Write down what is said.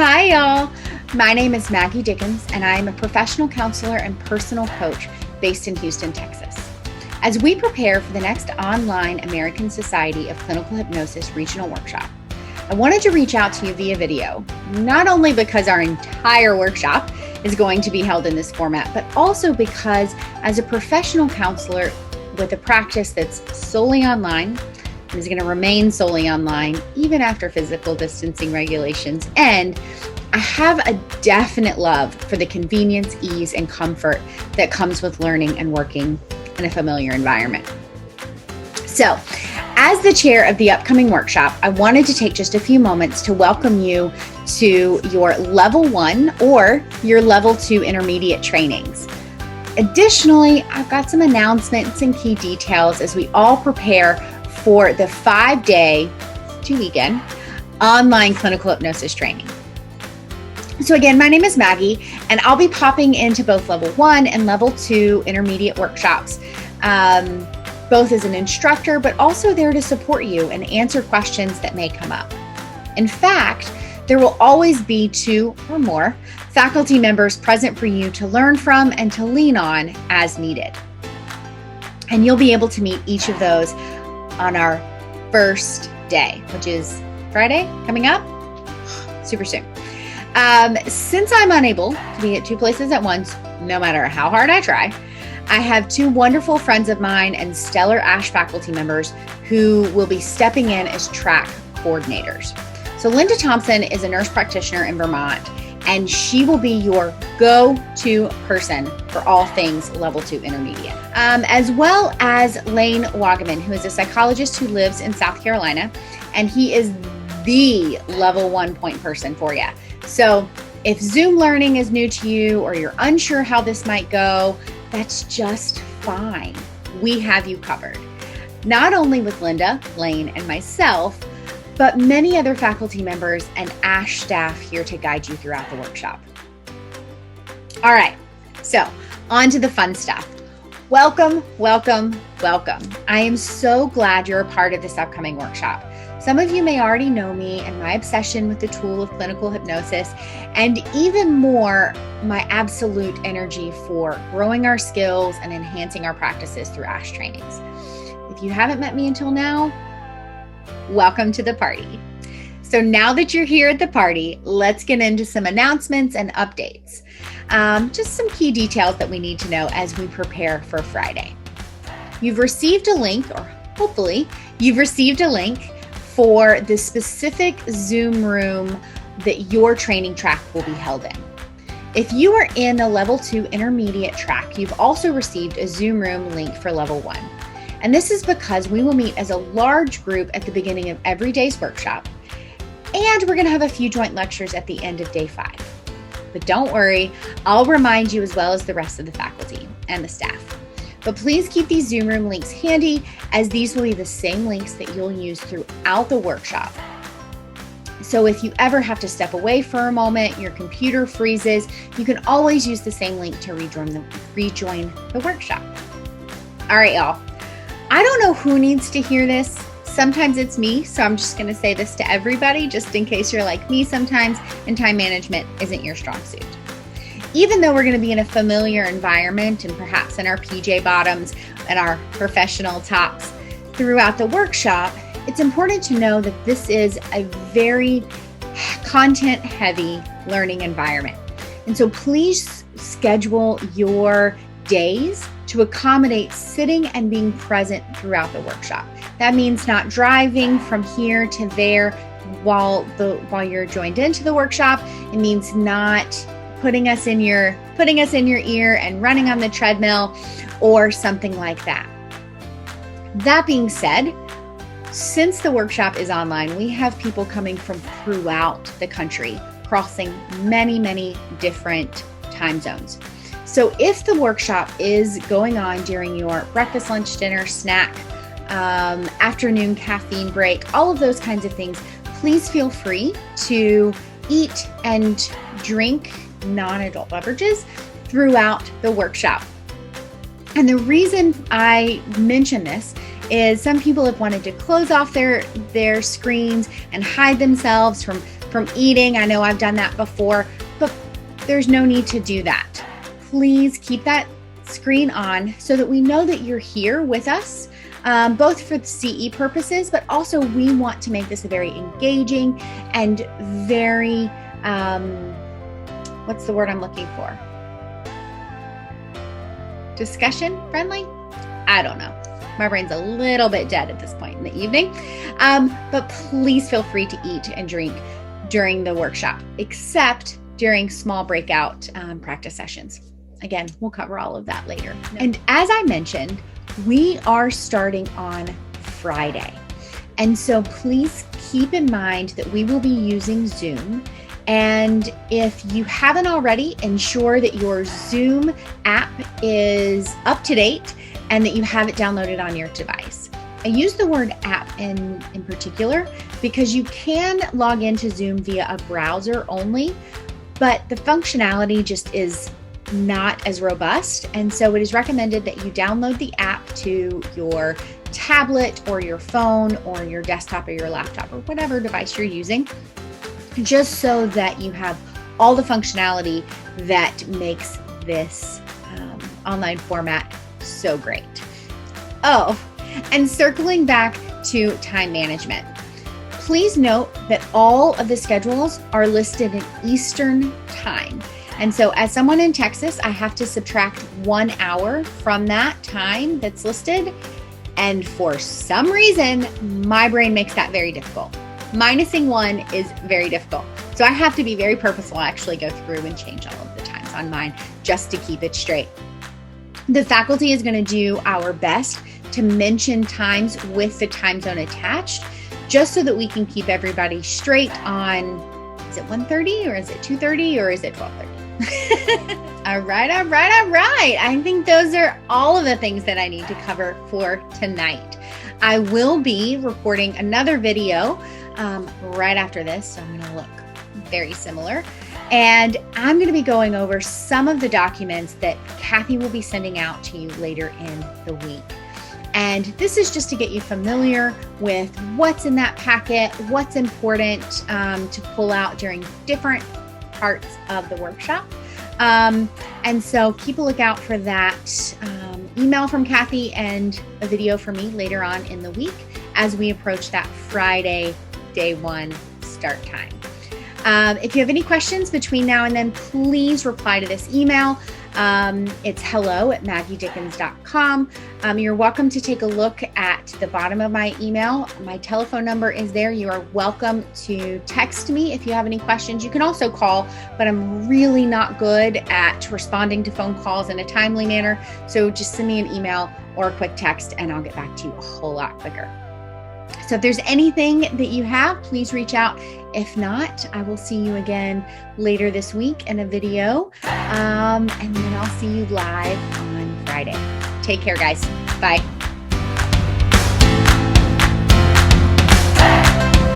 Hi, y'all. My name is Maggie Dickens, and I am a professional counselor and personal coach based in Houston, Texas. As we prepare for the next online American Society of Clinical Hypnosis regional workshop, I wanted to reach out to you via video, not only because our entire workshop is going to be held in this format, but also because as a professional counselor with a practice that's solely online, and is going to remain solely online even after physical distancing regulations, and I have a definite love for the convenience, ease, and comfort that comes with learning and working in a familiar environment. So, as the chair of the upcoming workshop, I wanted to take just a few moments to welcome you to your level 1 or your level 2 intermediate trainings. Additionally, I've got some announcements and key details as we all prepare for the 5-day, 2-weekend online clinical hypnosis training. So again, my name is Maggie, and I'll be popping into both level 1 and level 2 intermediate workshops, both as an instructor, but also there to support you and answer questions that may come up. In fact, there will always be 2 or more faculty members present for you to learn from and to lean on as needed. And you'll be able to meet each of those on our first day, which is Friday coming up, super soon. Since I'm unable to be at 2 places at once, no matter how hard I try, I have 2 wonderful friends of mine and stellar ASCH faculty members who will be stepping in as track coordinators. So Linda Thompson is a nurse practitioner in Vermont, and she will be your go-to person for all things level 2 intermediate. As well as Lane Wagaman, who is a psychologist who lives in South Carolina, and he is the level 1 point person for you. So if Zoom learning is new to you or you're unsure how this might go, that's just fine. We have you covered. Not only with Linda, Lane, and myself, but many other faculty members and ASCH staff here to guide you throughout the workshop. All right, so on to the fun stuff. Welcome, welcome, welcome. I am so glad you're a part of this upcoming workshop. Some of you may already know me and my obsession with the tool of clinical hypnosis, and even more, my absolute energy for growing our skills and enhancing our practices through ASCH trainings. If you haven't met me until now, welcome to the party. So now that you're here at the party, let's get into some announcements and updates. Just some key details that we need to know as we prepare for Friday. You've received a link, or hopefully you've received a link for the specific Zoom room that your training track will be held in. If you are in the level 2 intermediate track, you've also received a Zoom room link for level 1. And this is because we will meet as a large group at the beginning of every day's workshop. And we're going to have a few joint lectures at the end of day 5. But don't worry, I'll remind you as well as the rest of the faculty and the staff. But please keep these Zoom room links handy, as these will be the same links that you'll use throughout the workshop. So if you ever have to step away for a moment, your computer freezes, you can always use the same link to rejoin the workshop. All right, y'all. I don't know who needs to hear this. Sometimes it's me, so I'm just going to say this to everybody, just in case you're like me sometimes and time management isn't your strong suit. Even though we're going to be in a familiar environment and perhaps in our PJ bottoms and our professional tops throughout the workshop, it's important to know that this is a very content-heavy learning environment. And so please schedule your days to accommodate sitting and being present throughout the workshop. That means not driving from here to there while you're joined into the workshop. It means not putting us in your ear and running on the treadmill or something like that. That being said, since the workshop is online, we have people coming from throughout the country, crossing many, many different time zones. So if the workshop is going on during your breakfast, lunch, dinner, snack, afternoon caffeine break, all of those kinds of things, please feel free to eat and drink non-adult beverages throughout the workshop. And the reason I mention this is some people have wanted to close off their screens and hide themselves from from eating. I know I've done that before, but there's no need to do that. Please keep that screen on so that we know that you're here with us, both for CE purposes, but also we want to make this a very engaging and very, what's the word I'm looking for? Discussion friendly? I don't know. My brain's a little bit dead at this point in the evening, but please feel free to eat and drink during the workshop, except during small breakout practice sessions. Again, we'll cover all of that later. And as I mentioned, we are starting on Friday. And so please keep in mind that we will be using Zoom. And if you haven't already, ensure that your Zoom app is up to date and that you have it downloaded on your device. I use the word app in particular because you can log into Zoom via a browser only, but the functionality just is not as robust. And so it is recommended that you download the app to your tablet or your phone or your desktop or your laptop or whatever device you're using, just so that you have all the functionality that makes this online format so great. Oh, and circling back to time management, please note that all of the schedules are listed in Eastern time. And so as someone in Texas, I have to subtract 1 hour from that time that's listed. And for some reason, my brain makes that very difficult. Minusing 1 is very difficult. So I have to be very purposeful. I actually go through and change all of the times on mine just to keep it straight. The faculty is going to do our best to mention times with the time zone attached, just so that we can keep everybody straight on, is it 1:30 or is it 2:30 or is it 12:30? All right. I think those are all of the things that I need to cover for tonight. I will be recording another video right after this, so I'm going to look very similar. And I'm going to be going over some of the documents that Kathy will be sending out to you later in the week. And this is just to get you familiar with what's in that packet, what's important to pull out during different parts of the workshop. And so keep a lookout for that email from Kathy and a video from me later on in the week as we approach that Friday, day 1 start time. If you have any questions between now and then, please reply to this email. It's hello@maggieDickens.com. You're welcome to take a look at the bottom of my email. My telephone number is there. You are welcome to text me if you have any questions. You can also call, but I'm really not good at responding to phone calls in a timely manner. So just send me an email or a quick text and I'll get back to you a whole lot quicker. So if there's anything that you have, please reach out. If not, I will see you again later this week in a video. And then I'll see you live on Friday. Take care, guys. Bye.